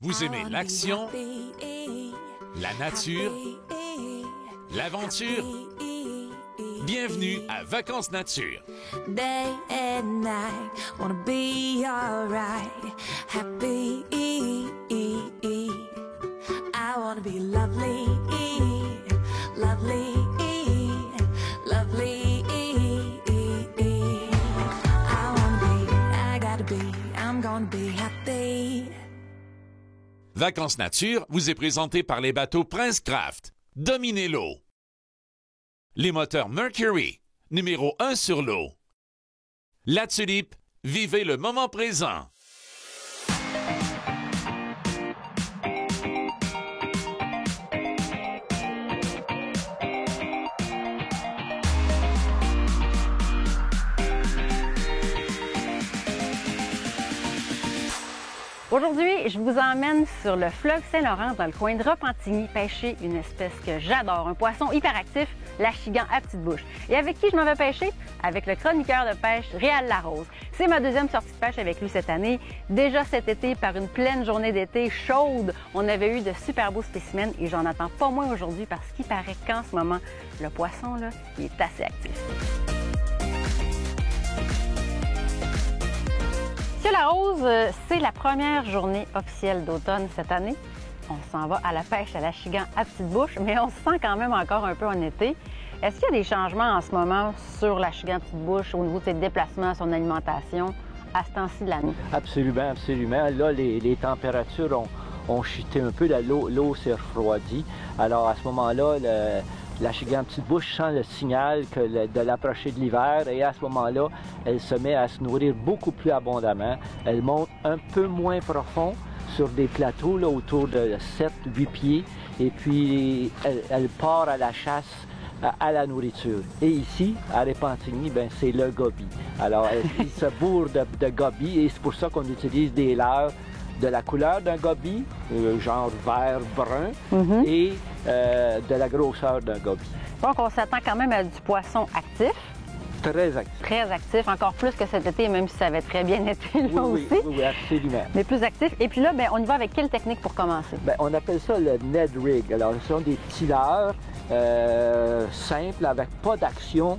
Vous aimez l'action, la nature, l'aventure? Bienvenue à Vacances Nature. Day and night, wanna be alright, happy. I wanna be lovely, lovely, lovely. I wanna be, I gotta be, I'm gonna be happy. Vacances Nature vous est présenté par les bateaux Prince Craft. Dominez l'eau. Les moteurs Mercury, numéro 1 sur l'eau. La Tulipe, vivez le moment présent. Aujourd'hui, je vous emmène sur le fleuve Saint-Laurent, dans le coin de Repentigny, pêcher une espèce que j'adore, un poisson hyperactif, l'achigan à petite bouche. Et avec qui je m'en vais pêcher? Avec le chroniqueur de pêche Réal Larose. C'est ma deuxième sortie de pêche avec lui cette année. Déjà cet été, par une pleine journée d'été chaude, on avait eu de super beaux spécimens et j'en attends pas moins aujourd'hui parce qu'il paraît qu'en ce moment, le poisson, là, il est assez actif. Monsieur Larose, c'est la première journée officielle d'automne cette année. On s'en va à la pêche à l'achigan à petite bouche, mais on se sent quand même encore un peu en été. Est-ce qu'il y a des changements en ce moment sur l'achigan à petite bouche au niveau de ses déplacements, son alimentation, à ce temps-ci de l'année? Absolument, absolument. Là, les températures ont chuté un peu, l'eau s'est refroidie. Alors, à ce moment-là, l'achigan à petite bouche sent le signal de l'approcher de l'hiver et à ce moment-là, elle se met à se nourrir beaucoup plus abondamment. Elle monte un peu moins profond sur des plateaux là, autour de 7-8 pieds et puis elle part à la chasse à la nourriture. Et ici, à Repentigny, c'est le goby. Alors, il se bourre de goby et c'est pour ça qu'on utilise des leurres de la couleur d'un goby, genre vert-brun, et de la grosseur d'un goby. Donc, on s'attend quand même à du poisson actif. Très actif. Très actif, encore plus que cet été, même si ça avait très bien été là aussi. Oui, absolument. Mais plus actif. Et puis là, on y va avec quelle technique pour commencer? On appelle ça le Ned Rig. Alors, ce sont des petits leurres simples, avec pas d'action.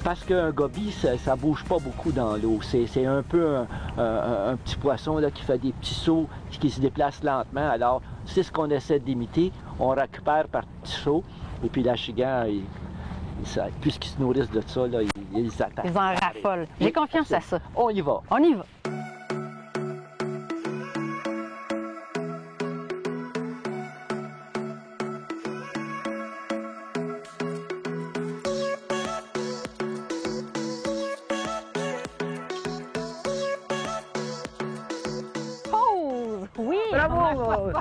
Parce qu'un goby, ça bouge pas beaucoup dans l'eau. C'est un peu un petit poisson là, qui fait des petits sauts, qui se déplace lentement. Alors, c'est ce qu'on essaie d'imiter. On récupère par petits sauts. Et puis l'achigan, puisqu'ils se nourrissent de ça, là, ils attaquent. Ils en raffolent. J'ai confiance à ça. On y va. On y va. Oui! Bravo!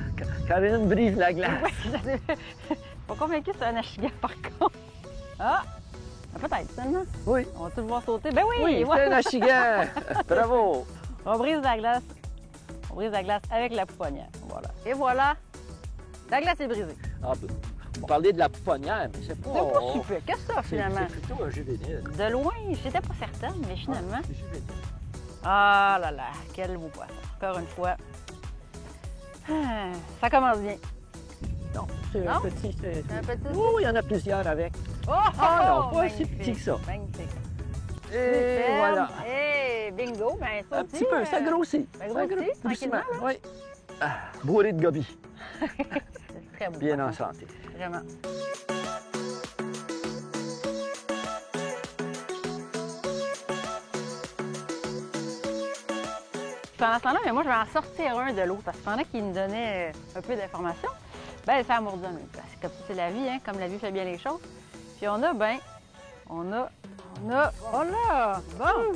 Karine brise la glace. Je suis pas convaincue que c'est un achigan, par contre. Ah! Peut-être, finalement. Oui. On va tout le voir sauter. Ben oui! Oui, c'est un achigan. Bravo! On brise la glace. On brise la glace avec la pouponnière. Voilà. Et voilà, la glace est brisée. Ah, on parlait de la pouponnière, mais c'est pas... C'est pas super. Qu'est-ce que ça, finalement? C'est plutôt un juvénile. De loin, j'étais pas certaine, mais finalement... C'est juvénile. Ah là là, quel beau poisson. Encore une fois. Ah, ça commence bien. Non, c'est un petit... C'est un petit? Oui, il y en a plusieurs avec. Oh! Ah non, pas si magnifique, petit que ça. Magnifique. Et Superbe. voilà. Et bingo, ça Un aussi, petit peu, ça grossit. ça grossit, tranquillement, là. Oui. Ah, bourré de goby. C'est très beau. Bien poisson. en santé. Vraiment. Pendant ce temps-là, moi, je vais en sortir un de l'eau parce que pendant qu'il me donnait un peu d'informations, ça a mordu un peu. Comme ça, c'est la vie, hein, comme la vie fait bien les choses. Puis on a, oh là, bon,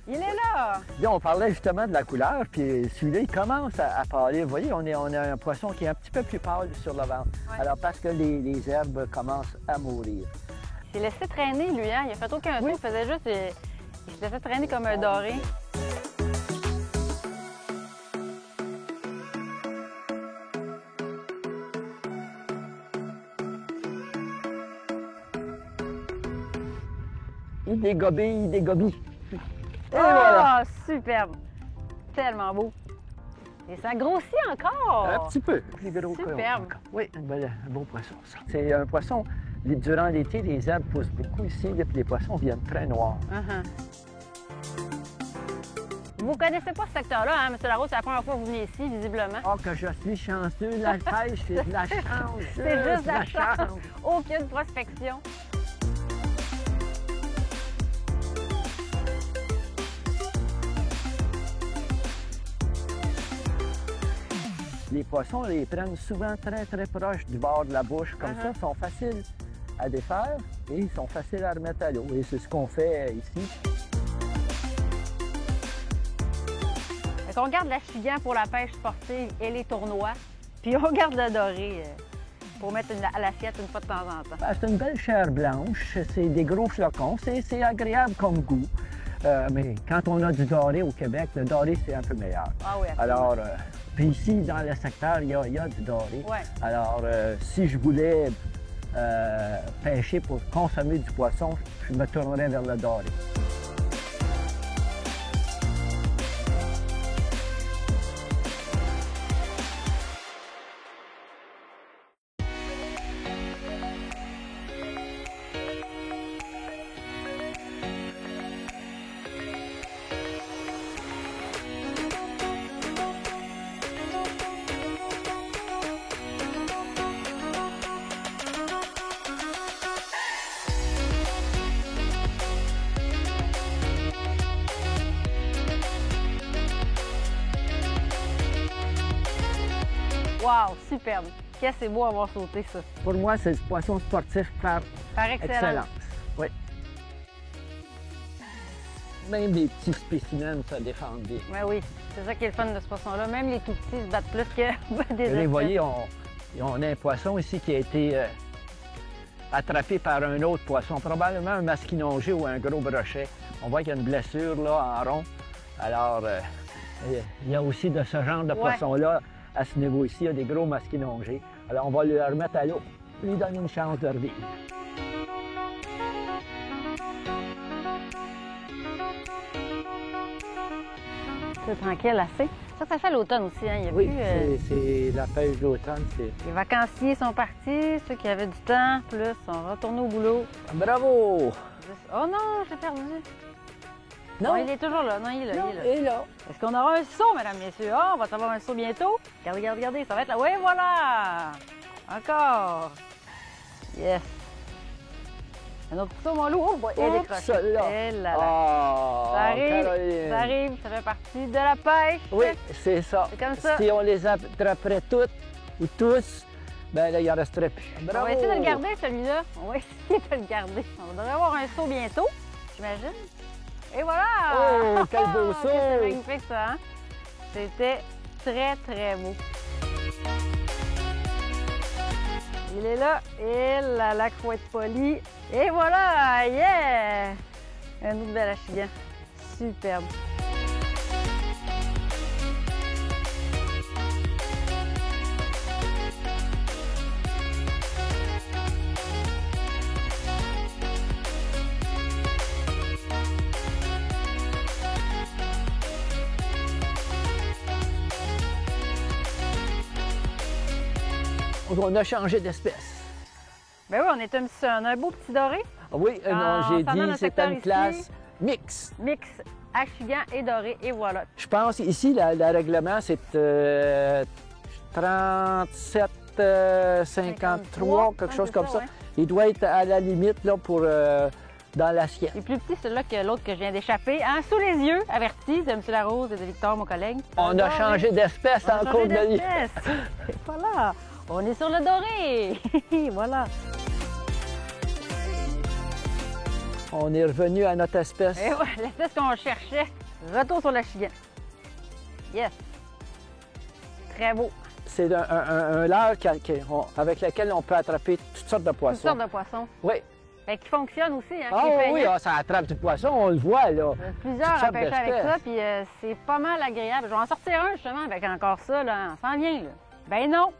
il est là. Là, on parlait justement de la couleur, puis celui-là, il commence à pâlir. Vous voyez, on a un poisson qui est un petit peu plus pâle sur le ventre. Ouais. Alors, parce que les herbes commencent à mourir. Il s'est laissé traîner, lui, hein. Il a fait aucun tour, il faisait juste... Il se laissait traîner comme un doré. Des gobies. Et Oh, voilà. superbe! Tellement beau. Et ça grossit encore! Un petit peu, plus gros que Superbe. encore. Oui, un beau poisson, ça. C'est un poisson, durant l'été, les herbes poussent beaucoup ici, puis les poissons viennent très noirs. Vous ne connaissez pas ce secteur-là, hein, M. Larose? C'est la première fois que vous venez ici, visiblement. Oh, que je suis chanceux, la pêche, c'est de la chance. C'est juste la chance. Aucune prospection. Les poissons, on les prennent souvent très, très proches du bord de la bouche. Comme ça, ils sont faciles à défaire et ils sont faciles à remettre à l'eau. Et c'est ce qu'on fait ici. On garde l'achigan pour la pêche sportive et les tournois, puis on garde le doré pour mettre à l'assiette une fois de temps en temps. Ben, c'est une belle chair blanche, c'est des gros flocons, c'est agréable comme goût. Mais quand on a du doré au Québec, le doré, c'est un peu meilleur. Ah oui, absolument. Alors, puis ici, dans le secteur, il y a du doré. Ouais. Alors, si je voulais pêcher pour consommer du poisson, je me tournerais vers le doré. Wow, superbe. Qu'est-ce que c'est beau avoir sauté ça. Pour moi, c'est du poisson sportif par Par excellence. excellence. Oui. Même les petits spécimens se défendent bien. Ouais, oui, c'est ça qui est le fun de ce poisson-là. Même les tout petits se battent plus que des Et là, espèces. vous voyez, on a un poisson ici qui a été attrapé par un autre poisson, probablement un masquinongé ou un gros brochet. On voit qu'il y a une blessure là en rond. Alors, il y a aussi de ce genre de poisson-là à ce niveau ici. Il y a des gros masquinongés. Alors, on va le remettre à l'eau, lui donner une chance de revivre. C'est tranquille assez. Ça fait l'automne aussi, hein? Il y a Oui, plus, c'est la pêche d'automne. les vacanciers sont partis, ceux qui avaient du temps, plus sont retournés au boulot. Bravo! Oh non, je l'ai perdu. Non, il est toujours là. Non, il est là. non, il est là. et là. Est-ce qu'on aura un saut, mesdames, messieurs? Ah, on va avoir un saut bientôt. Regardez, regardez, ça va être là. Oui, voilà! Encore! Yes! Un autre saut, mon loup. Oh, boy, elle Oups, décroche. là. Eh là là. Oh, Ça arrive, Caroline. ça arrive, ça fait partie de la pêche. Oui, c'est ça. C'est comme ça. Si on les attraperait toutes ou tous, ben là, il en resterait plus. On Bravo! va essayer de le garder, celui-là. On va essayer de le garder. On devrait avoir un saut bientôt, j'imagine. Et voilà! Oh, quel beau saut! C'est magnifique, ça, hein? C'était très, très beau. Il est là. Et la faut être poli. Et voilà! Yeah! Un autre bel achigan. Superbe. On a changé d'espèce. Ben oui, on est un beau petit doré. Oui, non, En j'ai s'en allant dans le dit c'était secteur une ici. classe mix. Mix achigan et doré. Et voilà. Je pense ici, le règlement, c'est 37, 53, quelque chose c'est comme ça, ça. ouais. Il doit être à la limite là, pour dans l'assiette. Il est plus petit celui-là que l'autre que je viens d'échapper. Hein, sous les yeux, avertis de M. Larose et de Victor, mon collègue. On a Doré. changé d'espèce On a en changé cours de ligne. d'espèce. Et voilà. On est sur le doré. Voilà. On est revenu à notre espèce. Et voilà, l'espèce qu'on cherchait. Retour sur l'achigan. Yes. Très beau. C'est un leurre avec lequel on peut attraper toutes sortes de Toutes poissons. sortes de poissons. Oui. Fait qui fonctionne aussi, hein, Ah qui est oui, payant. ah, ça attrape du poisson, on le voit là. Il y a plusieurs Toutes à sortes pêcher avec d'espèces. ça, puis c'est pas mal agréable. Je vais en sortir un justement avec encore ça, là. On s'en vient, là. Ben non,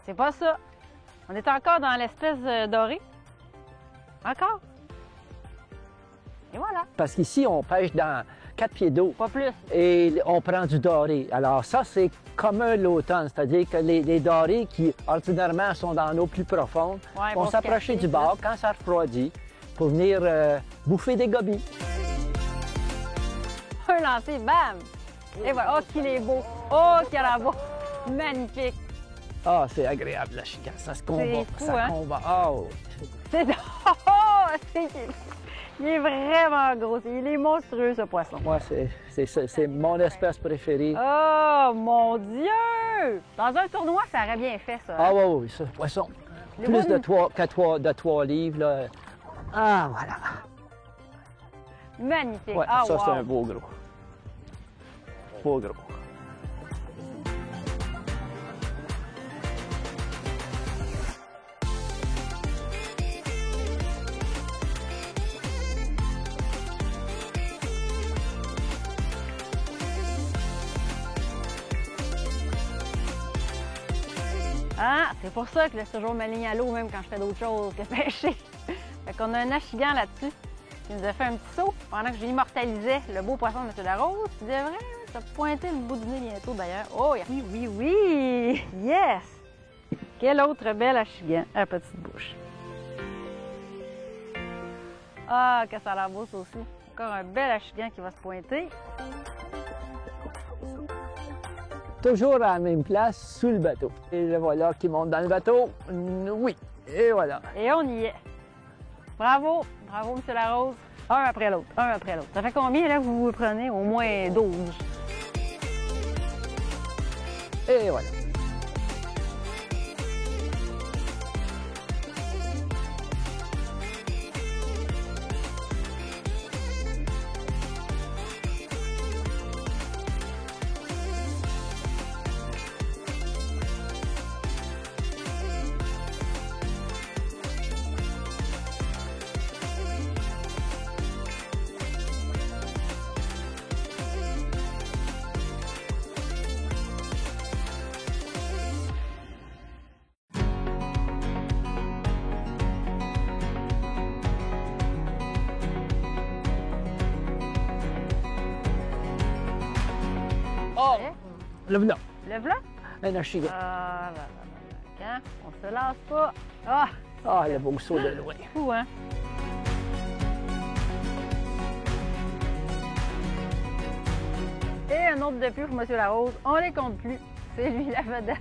c'est pas ça. On est encore dans l'espèce dorée. Encore. Et voilà. Parce qu'ici, on pêche 4 pieds d'eau. Pas plus. Et on prend du doré. Alors ça, c'est commun l'automne, c'est-à-dire que les dorés qui, ordinairement, sont dans l'eau plus profonde, Ouais, vont se s'approcher cacher du bord quand ça refroidit pour venir bouffer des gobies. Un lancer, bam! Et voilà. Oh, qu'il est beau! Oh, qu'il a beau! Magnifique! Ah, c'est agréable, la chigan. Ça se combat. fou, Ça hein? combat. Oh! C'est... Oh! Il est vraiment gros. Il est monstrueux, ce poisson. Moi, c'est mon espèce préférée. Oh, mon Dieu! Dans un tournoi, ça aurait bien fait, ça. Ah oui, oui, ça, poisson. Les Plus de bonnes- 3 livres, là. Ah, voilà. Magnifique. Ouais, Ah, ça, wow. c'est un beau gros. Beau gros. Ah, c'est pour ça que je laisse toujours ma ligne à l'eau, même quand je fais d'autres choses que pêcher. Fait qu'on a un achigan là-dessus qui nous a fait un petit saut pendant que j'immortalisais le beau poisson de M. Larose, qui devrait se pointer le bout du nez bientôt d'ailleurs. Oh, oui, oui, oui! Yes! Quel autre bel achigan à petite bouche. Ah, que ça a l'air beau ça aussi. Encore un bel achigan qui va se pointer. Toujours à la même place, sous le bateau. Et le voilà qui monte dans le bateau. Oui. Et voilà. Et on y est. Bravo, bravo, M. Larose. Un après l'autre, un après l'autre. Ça fait combien, là, vous prenez? Au moins 12. Et voilà. Oh! Le voilà. Le v'là? Un achigan. Ah, là, là, là, là. Quand on se lasse pas. Ah, Ah, le beau saut de loin. fou, hein? Et un autre de plus pour M. Larose. On les compte plus. C'est lui la vedette.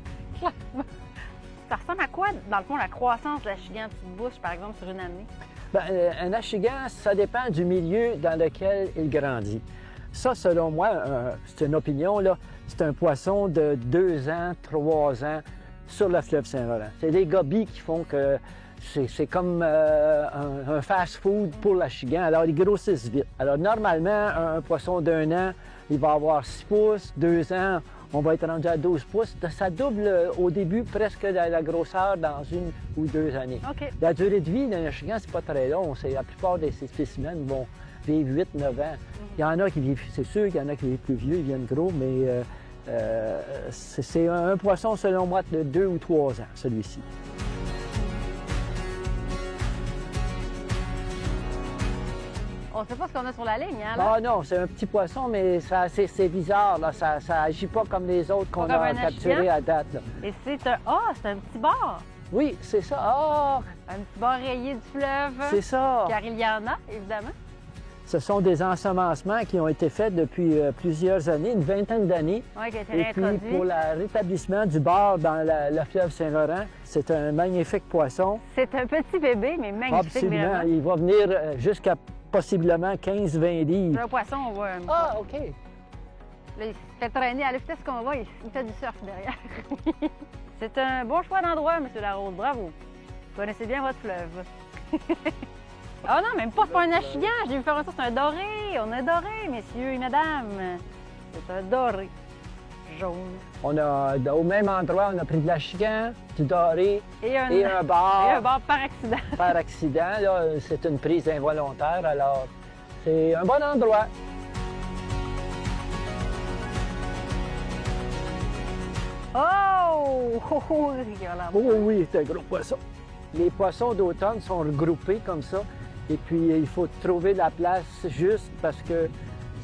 Ça ressemble à quoi, dans le fond, la croissance de l'achigan petite bouche, par exemple, sur une année? Ben, un achigan, ça dépend du milieu dans lequel il grandit. Ça, selon moi, c'est une opinion, là, c'est un poisson de 2 ans, 3 ans sur le fleuve Saint-Laurent. C'est des gobies qui font que c'est comme un fast-food pour l'achigan. Alors, ils grossissent vite. Alors, normalement, un poisson d'1 an, il va avoir 6 pouces, 2 ans, on va être rendu à 12 pouces. Ça double au début presque la grosseur dans 1 ou 2 années. OK. La durée de vie d'un achigan, c'est pas très long. La plupart des spécimens vont vivre 8-9 ans. Il y en a qui vivent, c'est sûr qu'il y en a qui vivent plus vieux, ils viennent gros, mais c'est un poisson, selon moi, de 2 ou 3 ans, celui-ci. On ne sait pas ce qu'on a sur la ligne, hein, là? Ah non, c'est un petit poisson, mais c'est bizarre, là. Ça agit pas comme les autres qu'on Pas comme a un capturés achigan? à date, là. Et c'est un... Ah, c'est un petit bar. Oui, c'est ça. Ah, Un petit bar rayé du fleuve. c'est ça. Car il y en a, évidemment. Ce sont des ensemencements qui ont été faits depuis plusieurs années, une vingtaine d'années. Oui, qui a été Et puis, réintroduit. pour le rétablissement du bar dans le fleuve Saint-Laurent, c'est un magnifique poisson. C'est un petit bébé, mais magnifique, Absolument. vraiment. Il va venir jusqu'à possiblement 15-20 livres. Un poisson, on voit un... Ah, OK. Là, il se fait traîner à la vitesse qu'on va, il fait du surf derrière. C'est un bon choix d'endroit, M. Larose. Bravo. Vous connaissez bien votre fleuve. Ah non, même pas, c'est pas un achigan. J'ai vu faire ça, c'est un doré. On a un doré, messieurs et mesdames. C'est un doré. Jaune. On a, au même endroit, on a pris de l'achigan, du doré Et un, et un bar. et un bar par accident. Par accident. Là, c'est une prise involontaire, alors c'est un bon endroit. Oh! Oh, oh, il a l'air Oh oui, c'est un gros poisson. Les poissons d'automne sont regroupés comme ça. Et puis, il faut trouver la place juste parce que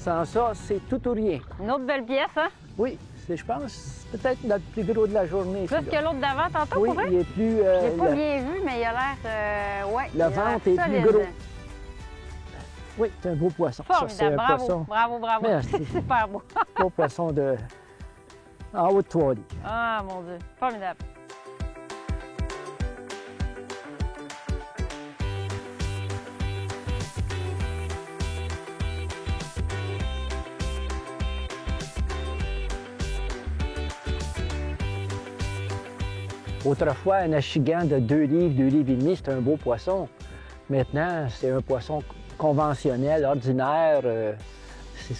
Sans ça, c'est tout ou rien. Une autre belle pièce, hein? Oui, je pense, peut-être notre plus gros de la journée. Plus que l'autre d'avant, tantôt, Oui, pour vrai? il est plus... Je l'ai pas bien vu, mais il a l'air... ouais, Le ventre est plus gros. Oui, c'est un beau poisson. Formidable, Ça, c'est un bravo, poisson. bravo, bravo. Merci. C'est super beau. Beau poisson en haut de 3 lits. Ah, mon Dieu, formidable. Autrefois, un achigan de 2 livres, 2 livres et demi, c'était un beau poisson. Maintenant, c'est un poisson conventionnel, ordinaire. Il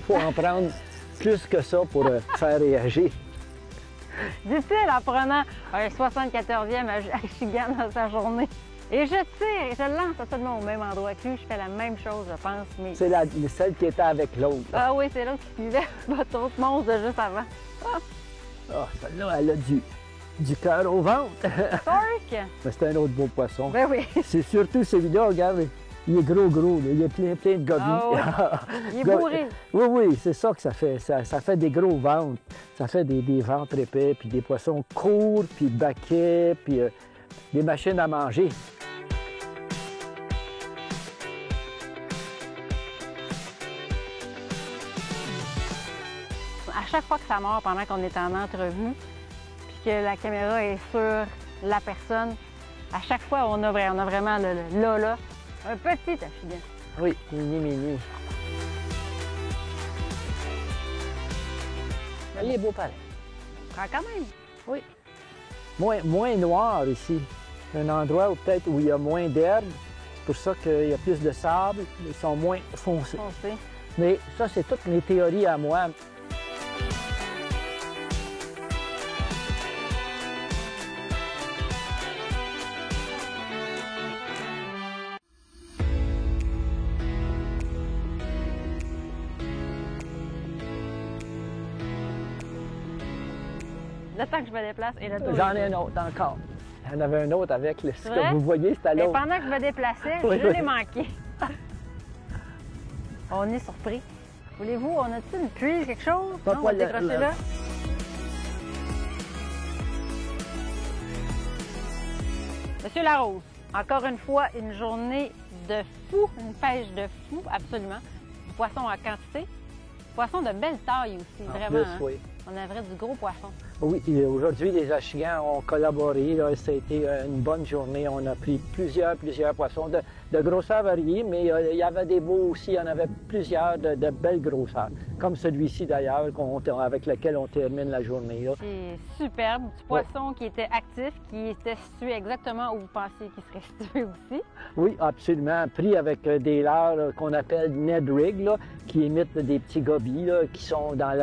faut en prendre plus que ça pour faire réagir. Dit-il en prenant un 74e achigan dans sa journée. Et je tire et je lance absolument au même endroit que lui. Je fais la même chose, je pense. Mais... C'est celle qui était avec l'autre. Ah oui, c'est l'autre qui suivait votre autre monstre de juste avant. Ah, celle-là, elle a du cœur au ventre. Torque! Mais c'est un autre beau poisson. Ben oui. C'est surtout celui-là, regarde, il est gros, là. Il est plein de gobies. Ah oui. Il est bourré. Oui, oui, c'est ça que ça fait. Ça fait des gros ventres. Ça fait des ventres épais, puis des poissons courts, puis baquets, puis des machines à manger. À chaque fois que ça mord pendant qu'on est en entrevue, puis que la caméra est sur la personne, à chaque fois, on a vraiment là, un petit achigan. Oui, mini. Il est beau pareil. Prends quand même. Oui. Moins noir ici. Un endroit où peut-être où il y a moins d'herbe. C'est pour ça qu'il y a plus de sable. Ils sont moins foncés. Foncé. Mais ça, c'est toutes mes théories à moi. Le temps que je me déplace et le tour. J'en ai un autre encore. Il y en avait un autre avec ce Vrai? que vous voyez, c'est à Mais l'autre. pendant que je me déplaçais, Oui, je oui. l'ai manqué. On est surpris. Voulez-vous, on a-t-il une puise, quelque chose? Pas Non, on va le- décrocher le- là. Monsieur Larose, encore une fois, une journée de fou, une pêche de fou, absolument. Du poisson en quantité. Poisson de belle taille aussi, En vraiment. plus, hein? oui. On a vrai du gros poisson. Oui, et aujourd'hui, les achigans ont collaboré. Là. Ça a été une bonne journée. On a pris plusieurs poissons de grosseur variée, mais il y avait des beaux aussi. Il y en avait plusieurs de belles grosseurs, comme celui-ci d'ailleurs, avec lequel on termine la journée. Là. C'est superbe. Du poisson qui était actif, qui était situé exactement où vous pensiez qu'il serait situé aussi. Oui, absolument. Pris avec des leurres qu'on appelle Ned Rig, là, qui émettent des petits gobies là, qui sont dans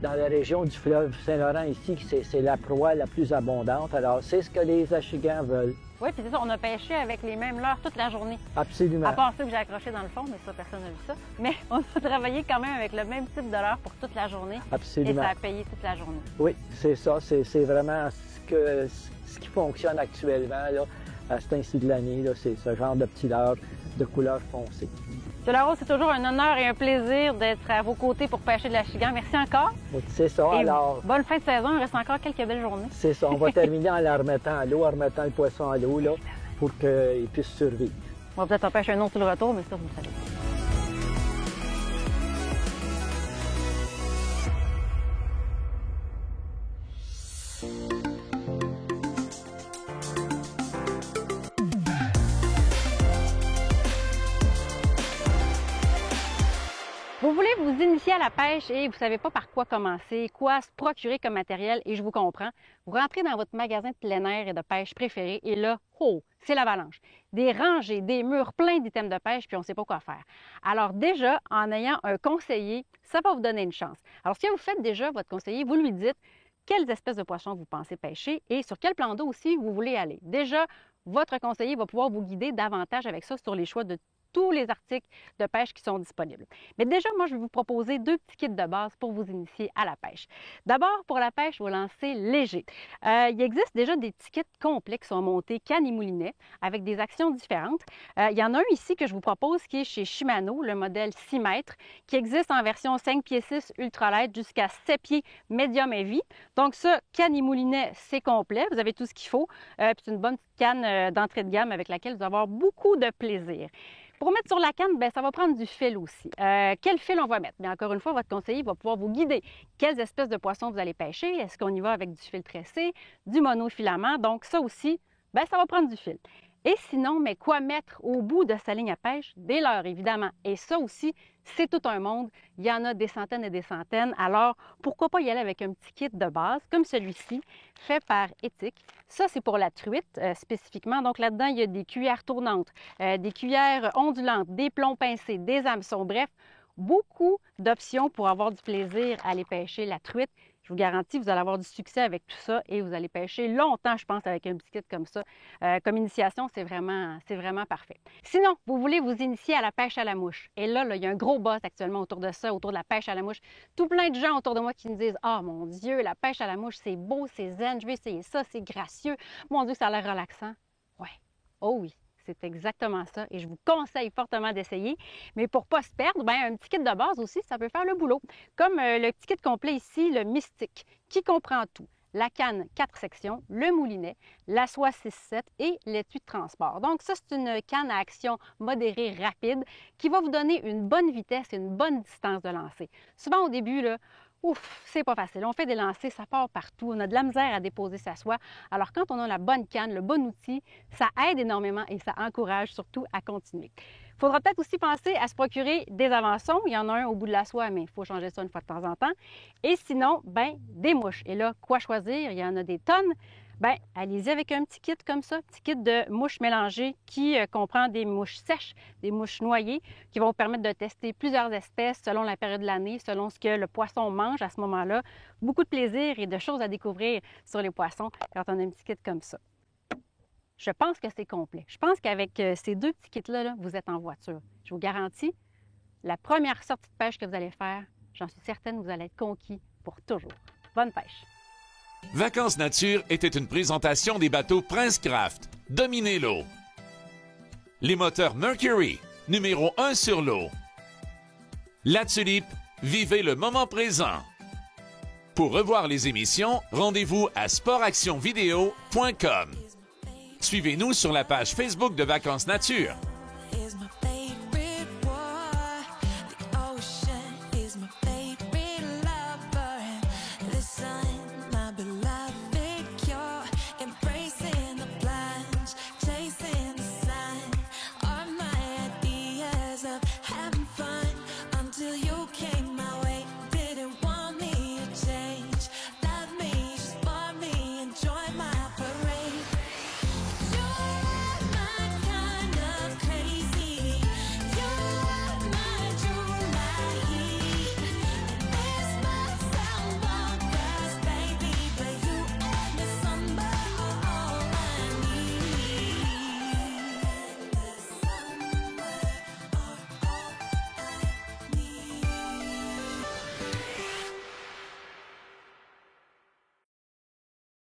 la région du fleuve Saint-Laurent ici, c'est la proie la plus abondante. Alors, c'est ce que les achigans veulent. Oui, puis c'est ça, on a pêché avec les mêmes leurres toute la journée. Absolument. À part ceux que j'ai accrochés dans le fond, mais ça, personne n'a vu ça. Mais on a travaillé quand même avec le même type de leurre pour toute la journée. Absolument. Et ça a payé toute la journée. Oui, c'est ça. C'est vraiment ce qui fonctionne actuellement là, à cet ainsi de l'année. C'est ce genre de petits leurres de couleur foncée. M. Larose, c'est toujours un honneur et un plaisir d'être à vos côtés pour pêcher de l'achigan. Merci encore. Oui, c'est ça. Et Alors, bonne fin de saison. Il reste encore quelques belles journées. c'est ça. On va terminer en la remettant à l'eau, en remettant le poisson à l'eau là, pour qu'il puisse survivre. On va peut-être en pêcher un autre sur le retour, mais ça, vous le savez. Vous voulez vous initier à la pêche et vous ne savez pas par quoi commencer, quoi se procurer comme matériel, et je vous comprends. Vous rentrez dans votre magasin de plein air et de pêche préféré et là, oh, c'est l'avalanche. Des rangées, des murs pleins d'items de pêche, puis on ne sait pas quoi faire. Alors déjà, en ayant un conseiller, ça va vous donner une chance. Alors si vous faites déjà votre conseiller, vous lui dites quelles espèces de poissons vous pensez pêcher et sur quel plan d'eau aussi vous voulez aller. Déjà, votre conseiller va pouvoir vous guider davantage avec ça sur les choix de tous les articles de pêche qui sont disponibles. Mais déjà, moi, je vais vous proposer 2 petits kits de base pour vous initier à la pêche. D'abord, pour la pêche au lancer léger. Il existe déjà des petits kits complets qui sont montés canne et moulinet avec des actions différentes. Il y en a un ici que je vous propose qui est chez Shimano, le modèle 6 mètres, qui existe en version 5 pieds 6 ultralight jusqu'à 7 pieds médium heavy. Donc ça, canne et moulinet, c'est complet. Vous avez tout ce qu'il faut. Puis c'est une bonne petite canne d'entrée de gamme avec laquelle vous allez avoir beaucoup de plaisir. Pour mettre sur la canne, bien, ça va prendre du fil aussi. Quel fil on va mettre? Bien, encore une fois, votre conseiller va pouvoir vous guider. Quelles espèces de poissons vous allez pêcher? Est-ce qu'on y va avec du fil tressé, du monofilament? Donc ça aussi, bien, ça va prendre du fil. Et sinon, mais quoi mettre au bout de sa ligne à pêche? Des leurres, évidemment. Et ça aussi, c'est tout un monde. Il y en a des centaines et des centaines. Alors, pourquoi pas y aller avec un petit kit de base, comme celui-ci, fait par Éthique. Ça, c'est pour la truite spécifiquement. Donc là-dedans, il y a des cuillères tournantes, des cuillères ondulantes, des plombs pincés, des hameçons. Bref, beaucoup d'options pour avoir du plaisir à aller pêcher la truite. Je vous garantis, vous allez avoir du succès avec tout ça et vous allez pêcher longtemps, je pense, avec un petit kit comme ça. Comme initiation, c'est vraiment parfait. Sinon, vous voulez vous initier à la pêche à la mouche. Et là, il y a un gros buzz actuellement autour de ça, autour de la pêche à la mouche. Tout plein de gens autour de moi qui me disent « Ah, mon Dieu, la pêche à la mouche, c'est beau, c'est zen, je vais essayer ça, c'est gracieux. Mon Dieu, ça a l'air relaxant. » Ouais. Oh oui. C'est exactement ça et je vous conseille fortement d'essayer. Mais pour ne pas se perdre, bien, un petit kit de base aussi, ça peut faire le boulot. Comme le petit kit complet ici, le Mystique, qui comprend tout. La canne 4 sections, le moulinet, la soie 6-7 et l'étui de transport. Donc ça, c'est une canne à action modérée rapide qui va vous donner une bonne vitesse et une bonne distance de lancer. Souvent au début, là, ouf, c'est pas facile. On fait des lancers, ça part partout. On a de la misère à déposer sa soie. Alors, quand on a la bonne canne, le bon outil, ça aide énormément et ça encourage surtout à continuer. Il faudra peut-être aussi penser à se procurer des avançons. Il y en a un au bout de la soie, mais il faut changer ça une fois de temps en temps. Et sinon, bien, des mouches. Et là, quoi choisir? Il y en a des tonnes. Bien, allez-y avec un petit kit comme ça, petit kit de mouches mélangées qui comprend des mouches sèches, des mouches noyées, qui vont vous permettre de tester plusieurs espèces selon la période de l'année, selon ce que le poisson mange à ce moment-là. Beaucoup de plaisir et de choses à découvrir sur les poissons quand on a un petit kit comme ça. Je pense que c'est complet. Je pense qu'avec ces 2 petits kits-là, vous êtes en voiture. Je vous garantis, la première sortie de pêche que vous allez faire, j'en suis certaine, vous allez être conquis pour toujours. Bonne pêche! Vacances Nature était une présentation des bateaux Prince Craft. Dominez l'eau. Les moteurs Mercury, numéro 1 sur l'eau. La Tulipe, vivez le moment présent. Pour revoir les émissions, rendez-vous à sportactionvideo.com. Suivez-nous sur la page Facebook de Vacances Nature. Here's my